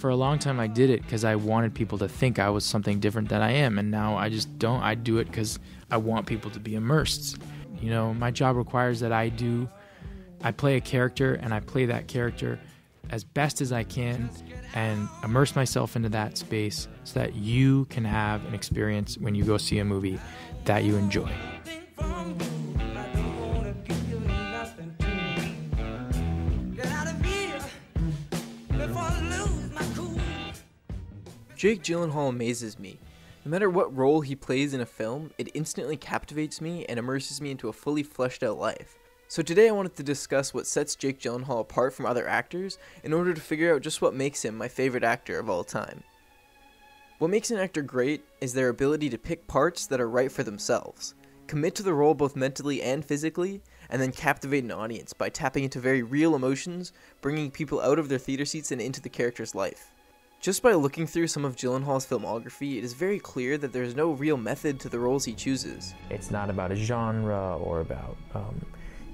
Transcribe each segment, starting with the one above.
For a long time, I did it because I wanted people to think I was something different than I am. And now I just don't. I do it because I want people to be immersed. You know, my job requires that I play a character, and I play that character as best as I can and immerse myself into that space so that you can have an experience when you go see a movie that you enjoy. Jake Gyllenhaal amazes me. No matter what role he plays in a film, it instantly captivates me and immerses me into a fully fleshed out life. So today I wanted to discuss what sets Jake Gyllenhaal apart from other actors in order to figure out just what makes him my favorite actor of all time. What makes an actor great is their ability to pick parts that are right for themselves, commit to the role both mentally and physically, and then captivate an audience by tapping into very real emotions, bringing people out of their theater seats and into the character's life. Just by looking through some of Gyllenhaal's filmography, it is very clear that there is no real method to the roles he chooses. It's not about a genre or about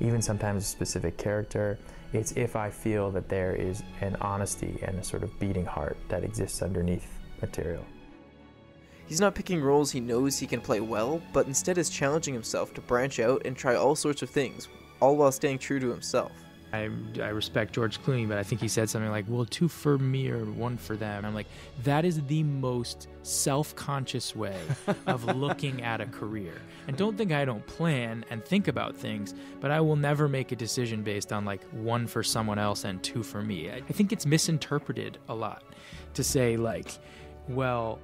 even sometimes a specific character. It's if I feel that there is an honesty and a sort of beating heart that exists underneath material. He's not picking roles he knows he can play well, but instead is challenging himself to branch out and try all sorts of things, all while staying true to himself. I respect George Clooney, but I think he said something like, well, 2 for me or 1 for them. And I'm like, that is the most self-conscious way of looking at a career. And don't think I don't plan and think about things, but I will never make a decision based on like 1 for someone else and 2 for me. I think it's misinterpreted a lot to say like, well,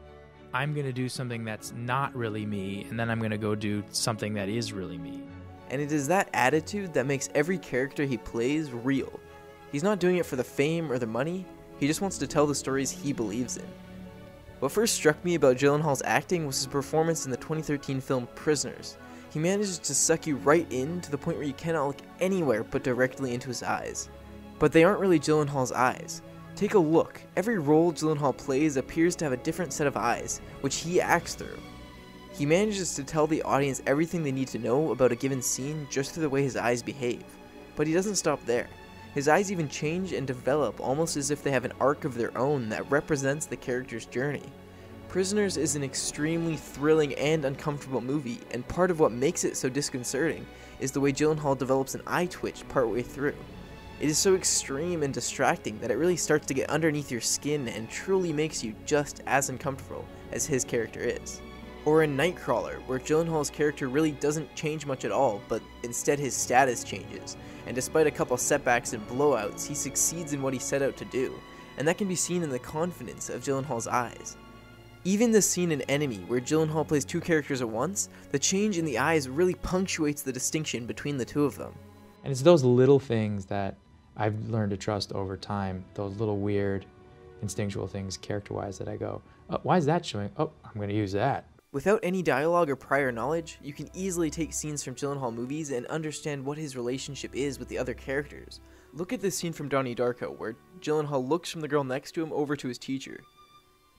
I'm going to do something that's not really me, and then I'm going to go do something that is really me. And it is that attitude that makes every character he plays real. He's not doing it for the fame or the money, he just wants to tell the stories he believes in. What first struck me about Gyllenhaal's acting was his performance in the 2013 film Prisoners. He manages to suck you right in to the point where you cannot look anywhere but directly into his eyes. But they aren't really Gyllenhaal's eyes. Take a look. Every role Gyllenhaal plays appears to have a different set of eyes, which he acts through. He manages to tell the audience everything they need to know about a given scene just through the way his eyes behave. But he doesn't stop there. His eyes even change and develop almost as if they have an arc of their own that represents the character's journey. Prisoners is an extremely thrilling and uncomfortable movie, and part of what makes it so disconcerting is the way Gyllenhaal develops an eye twitch partway through. It is so extreme and distracting that it really starts to get underneath your skin and truly makes you just as uncomfortable as his character is. Or in Nightcrawler, where Gyllenhaal's character really doesn't change much at all, but instead his status changes, and despite a couple setbacks and blowouts, he succeeds in what he set out to do, and that can be seen in the confidence of Gyllenhaal's eyes. Even the scene in Enemy, where Gyllenhaal plays 2 characters at once, the change in the eyes really punctuates the distinction between the 2 of them. And it's those little things that I've learned to trust over time, those little weird, instinctual things character-wise that I go, oh, why is that showing? Oh, I'm going to use that. Without any dialogue or prior knowledge, you can easily take scenes from Gyllenhaal movies and understand what his relationship is with the other characters. Look at this scene from Donnie Darko, where Gyllenhaal looks from the girl next to him over to his teacher.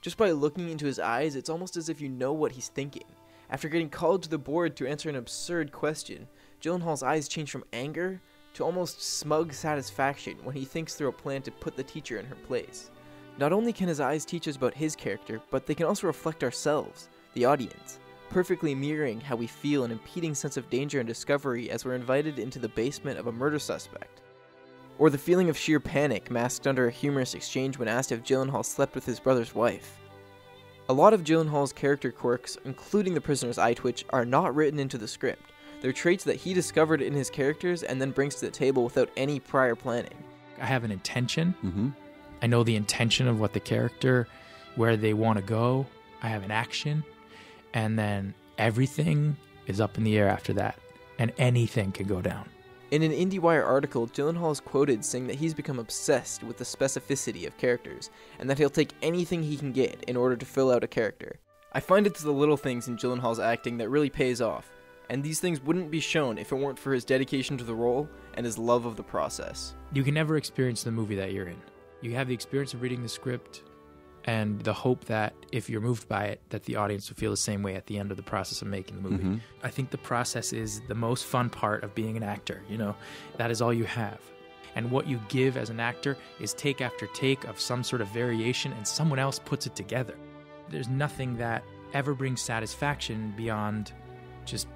Just by looking into his eyes, it's almost as if you know what he's thinking. After getting called to the board to answer an absurd question, Gyllenhaal's eyes change from anger to almost smug satisfaction when he thinks through a plan to put the teacher in her place. Not only can his eyes teach us about his character, but they can also reflect ourselves, the audience, perfectly mirroring how we feel an impending sense of danger and discovery as we're invited into the basement of a murder suspect. Or the feeling of sheer panic masked under a humorous exchange when asked if Gyllenhaal slept with his brother's wife. A lot of Gyllenhaal's character quirks, including the prisoner's eye twitch, are not written into the script. They're traits that he discovered in his characters and then brings to the table without any prior planning. I have an intention. I know the intention of what the character, where they want to go. I have an action. And then everything is up in the air after that. And anything can go down. In an IndieWire article, Gyllenhaal is quoted saying that he's become obsessed with the specificity of characters, and that he'll take anything he can get in order to fill out a character. I find it's the little things in Gyllenhaal's acting that really pays off, and these things wouldn't be shown if it weren't for his dedication to the role and his love of the process. You can never experience the movie that you're in. You have the experience of reading the script and the hope that if you're moved by it, that the audience will feel the same way at the end of the process of making the movie. I think the process is the most fun part of being an actor, you know. That is all you have. and what you give as an actor is take after take of some sort of variation, and someone else puts it together. There's nothing that ever brings satisfaction beyond just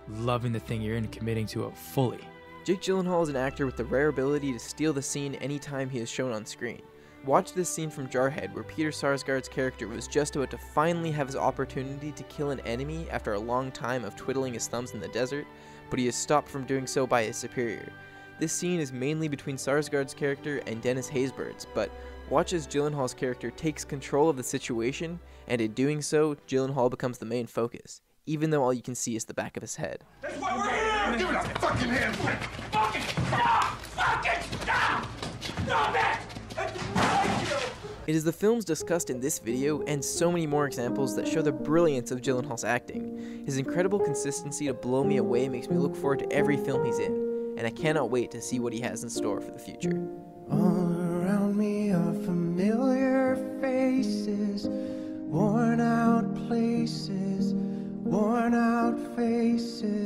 loving the thing you're in and committing to it fully. Jake Gyllenhaal is an actor with the rare ability to steal the scene anytime he is shown on screen. Watch this scene from Jarhead where Peter Sarsgaard's character was just about to finally have his opportunity to kill an enemy after a long time of twiddling his thumbs in the desert, but he is stopped from doing so by his superior. This scene is mainly between Sarsgaard's character and Dennis Haysbert's, but watch as Gyllenhaal's character takes control of the situation, and in doing so, Gyllenhaal becomes the main focus, even though all you can see is the back of his head. That's why we're here! Give it a fucking hand! Fucking stop! Fucking stop! Stop it! It is the films discussed in this video and so many more examples that show the brilliance of Gyllenhaal's acting. His incredible consistency to blow me away makes me look forward to every film he's in, and I cannot wait to see what he has in store for the future. All around me are familiar faces, worn out places, worn out faces.